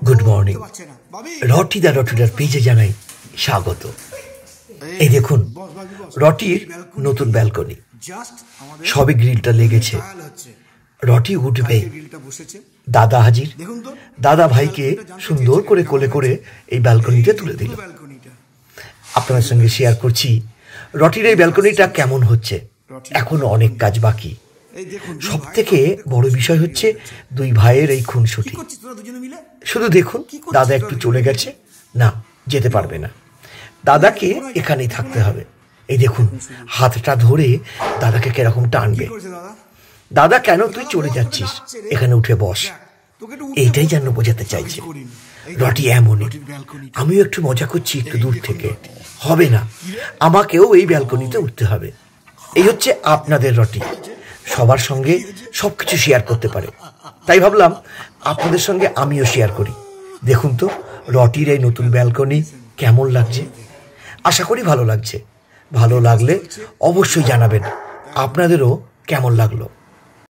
Good morning रटी दा रटिडार पेजे जानाई स्वागत। এই দেখুন রটির নতুন ব্যালকনি, সবে গ্রিলটা লেগেছে। রটি উঠবে, দাদা হাজির। দাদা ভাইকে সুন্দর করে কোলে করে এই ব্যালকনিতে তুলে দিল। আপনাদের সঙ্গে শেয়ার করছি রটির এই ব্যালকনিটা কেমন হচ্ছে। এখনো অনেক কাজ বাকি। সব থেকে বড় বিষয় হচ্ছে দুই ভাইয়ের এই খুনসুটি। শুধু দেখুন, দাদা একটু চলে গেছে, না যেতে পারবে না, দাদাকে এখানেই থাকতে হবে। এই দেখুন হাতটা ধরে দাদাকে কিরকম টানবে। দাদা কেন তুই চলে যাচ্ছিস, এখানে উঠে বস, এইটাই যেন বোঝাতে চাইছে। রটি এমনই, আমিও একটু মজা করছি একটু দূর থেকে, হবে না, আমাকেও এই ব্যালকনিতে উঠতে হবে। এই হচ্ছে আপনাদের রটি, সবার সঙ্গে সবকিছু শেয়ার করতে পারে, তাই ভাবলাম আপনাদের সঙ্গে আমিও শেয়ার করি। দেখুন তো রটির এই নতুন ব্যালকনি কেমন লাগছে। আশা করি ভালো লাগছে। ভালো লাগলে অবশ্যই জানাবেন আপনাদেরও কেমন লাগলো।